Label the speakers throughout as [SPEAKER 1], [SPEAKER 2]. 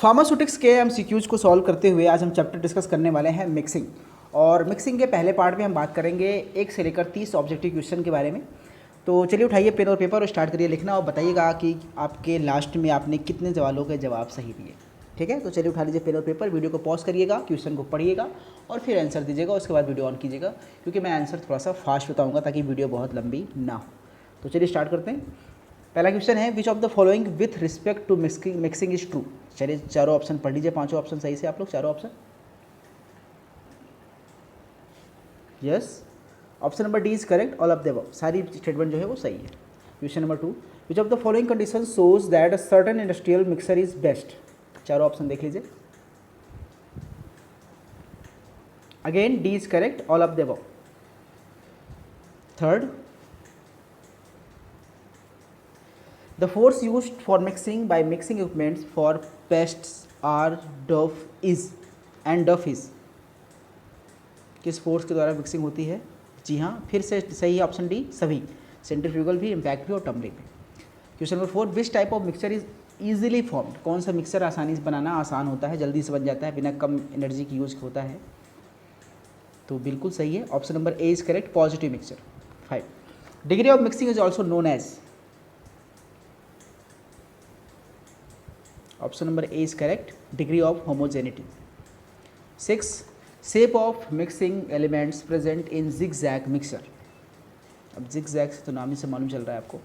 [SPEAKER 1] Pharmaceutics के MCQs को solve करते हुए आज हम चैप्टर डिस्कस करने वाले हैं मिक्सिंग। और मिक्सिंग के पहले पार्ट में हम बात करेंगे 1 से लेकर 30 ऑब्जेक्टिव क्वेश्चन के बारे में। तो चलिए उठाइए पेन और पेपर और स्टार्ट करिए लिखना और बताइएगा कि आपके लास्ट में आपने कितने सवालों के जवाब सही दिए। ठीक है, तो चलिए उठा लीजिए पेन और पेपर, वीडियो को पॉज करिएगा, क्वेश्चन को पढ़िएगा और फिर आंसर दीजिएगा। उसके बाद वीडियो ऑन कीजिएगा क्योंकि मैं आंसर थोड़ा सा फास्ट बताऊँगा ताकि वीडियो बहुत लंबी ना हो। तो चलिए स्टार्ट करते हैं। पहला क्वेश्चन है which of the following with respect to mixing is true. चलिए चारों ऑप्शन पढ़ लीजिए, पांचों ऑप्शन सही से आप लोग, चारों option. Yes, option number D is correct, all of the above, सारी स्टेटमेंट जो है वो सही है। Question number 2, which of the following condition shows that a certain industrial mixer is best. चारों ऑप्शन देख लीजिए। Again D is correct, all of the above. Third, the force used for mixing by mixing equipments for pests are DUF is and DUF is। किस force के द्वारा mixing होती है? जी हाँ, फिर से सही है ऑप्शन डी, सभी, सेंट्रीफ्यूगल भी, इम्पैक्ट भी और टम्बलिंग भी। Question number 4, which type of mixture is easily formed. कौन सा मिक्सर आसानी से बनाना आसान होता है, जल्दी से बन जाता है, बिना कम एनर्जी की यूज होता है? तो बिल्कुल सही है, option number A is correct, positive mixture. 5, degree of mixing is also known as. Option number A is correct, degree of homogeneity. 6, shape of mixing elements present in zigzag mixer. अब zigzag से तो नाम ही से मालूम चल रहा है आपको।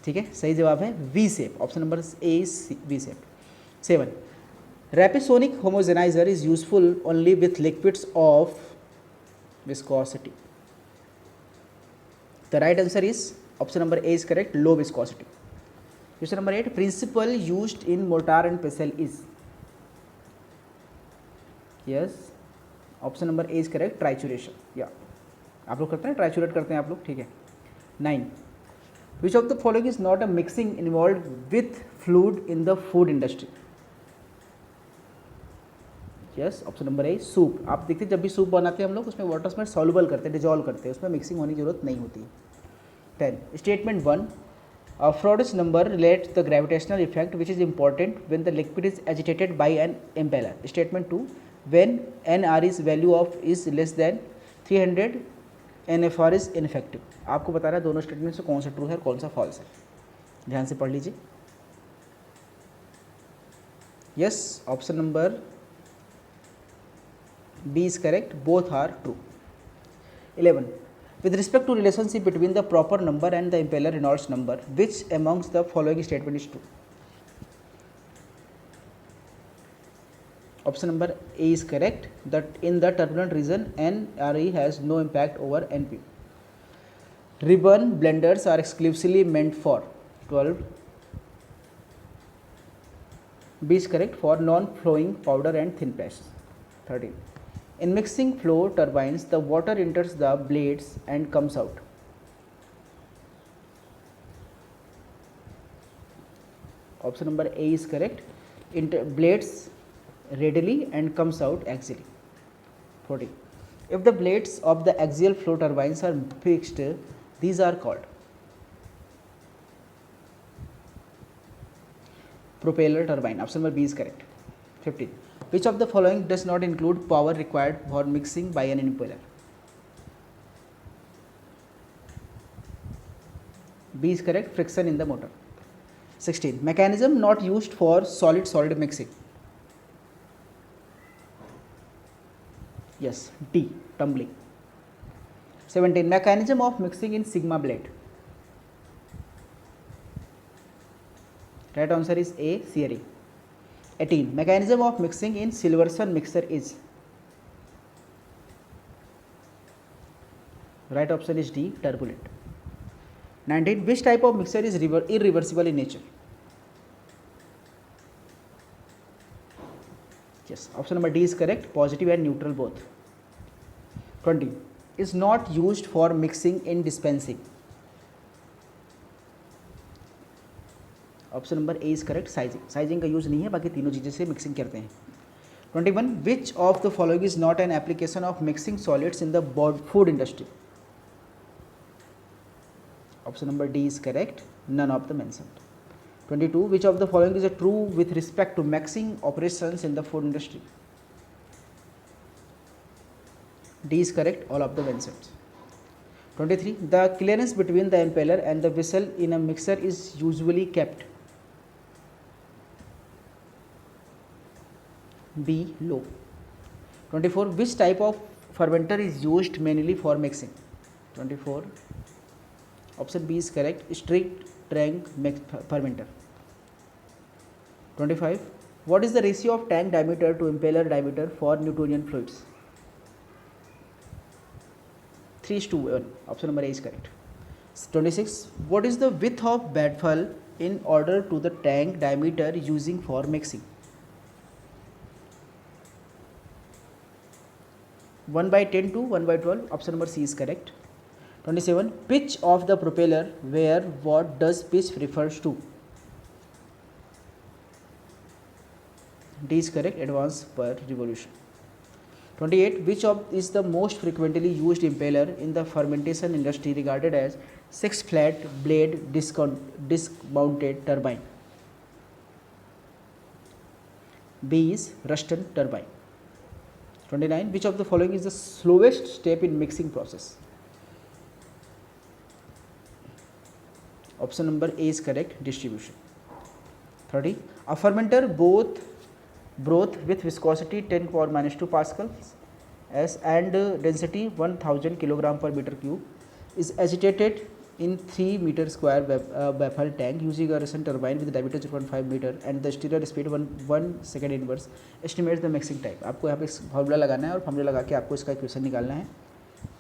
[SPEAKER 1] ठीक है, सही जवाब है V shape, option number A is V shape. 7, rapisonic homogenizer is useful only with liquids of viscosity. The right answer is option number A is correct, low viscosity. Question number 8, principle used in mortar and pestle is. Yes, option number A is correct, trituration. या आप लोग करते हैं, ट्राइचुरेट करते हैं आप लोग, ठीक है। 9, विच of the following is not a mixing involve with fluid in the food industry. Yes, option number A, soup. आप देखते हैं जब भी सूप बनाते हैं हम लोग उसमें वाटर में सॉल्युबल करते हैं, डिजॉल्व करते हैं, उसमें मिक्सिंग होने की जरूरत नहीं होती है। 10, statement 1, a Frod's number relates the gravitational effect which is important when the liquid is agitated by an impeller. Statement 2, when NR is value of is less than 300 NFR is ineffective. आपको बता रहा है दोनों statement से कौन सा true है और कौन सा फॉल्स है, ध्यान से पढ़ लीजिए। Yes, option number B is correct, both are true. 11, with respect to relationship between the proper number and the impeller Reynolds number, which amongst the following statement is true? Option number A is correct, that in the turbulent region NRE has no impact over NP. Ribbon blenders are exclusively meant for 12. B is correct, for non-flowing powder and thin paste. 13, in mixing flow turbines, the water enters the blades and comes out. Option number A is correct, blades readily and comes out axially. 14, if the blades of the axial flow turbines are fixed, these are called propeller turbine. Option number B is correct. 15, which of the following does not include power required for mixing by an impeller? B is correct, friction in the motor. 16, mechanism not used for solid mixing. Yes, D, tumbling. 17, mechanism of mixing in sigma blade. Right answer is A, searing. 18, mechanism of mixing in Silverson mixer is. Right option is D, turbulent. 19, which type of mixer is irreversible in nature? Yes, option number D is correct, positive and neutral both. 20, is not used for mixing in dispensing. Option number A is correct, sizing. Sizing का use नहीं है, बाकी तीनों चीज़ें से mixing करते हैं। 21, which of the following is not an application of mixing solids in the food industry. Option number D is correct, none of the mentioned. 22 which of the following is a true with respect to mixing operations in the food industry? D is correct, all of the mentioned. 23 the clearance between the impeller and the vessel in a mixer is usually kept. B low. 24 which type of fermenter is used mainly for mixing? 24 option B is correct, strict tank fermenter. 25 what is the ratio of tank diameter to impeller diameter for Newtonian fluids? 3:1, option number A is correct. 26 what is the width of baffle in order to the tank diameter using for mixing? 1/10 to 1/12, option number C is correct. 27 pitch of the propeller, where what does pitch refers to? D is correct, advance per revolution. 28 which of is the most frequently used impeller in the fermentation industry regarded as 6 flat blade disc mounted turbine? B is Ruston turbine. 29 which of the following is the slowest step in mixing process? Option number A is correct, distribution. 30 a fermenter broth with viscosity 10 power minus 2 pascals s and density 1000 kilogram per meter cube is agitated in 3 meter square baffle tank using a Ruston turbine with diameter 0.5 meter and the stirrer speed 1 second inverse. Estimates the mixing type. आपको यहाँ पे formula लगाना है और formula लगा के आपको इसका इक्वेशन निकालना है.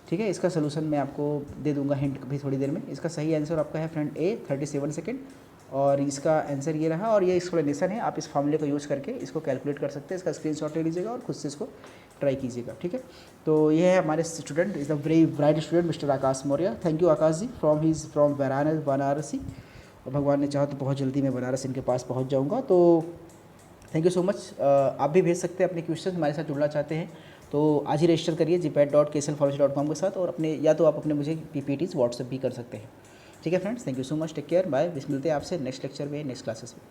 [SPEAKER 1] ठीक है, इसका सोल्यूशन मैं आपको दे दूंगा हिंट भी थोड़ी देर में. इसका सही आंसर आपका है फ्रेंड ए 37 सेकेंड और इसका आंसर ये रहा और ये एक्सप्लेनेशन है. आप इस फॉर्मूले को यूज़ करके इसको कैलकुलेट कर सकते हैं. इसका स्क्रीनशॉट ले लीजिएगा और खुद से इसको ट्राई कीजिएगा. ठीक है, तो ये है हमारे student is the very bright student mister Akash Maurya. Thank you Akash ji from Varanasi. और भगवान ने चाहा तो बहुत जल्दी मैं बनारस इनके पास पहुँच जाऊँगा. तो थैंक यू सो मच. आप भी भेज सकते हैं अपने क्वेश्चन, हमारे साथ जुड़ना चाहते हैं तो आज ही रजिस्टर करिए gpat.kslpharmacy.com के साथ और अपने या तो आप अपने मुझे PPTs व्हाट्सएप भी कर सकते हैं. ठीक है friends, thank you so much, take care, bye. मिलते हैं आपसे नेक्स्ट लेक्चर में, नेक्स्ट क्लासेस में.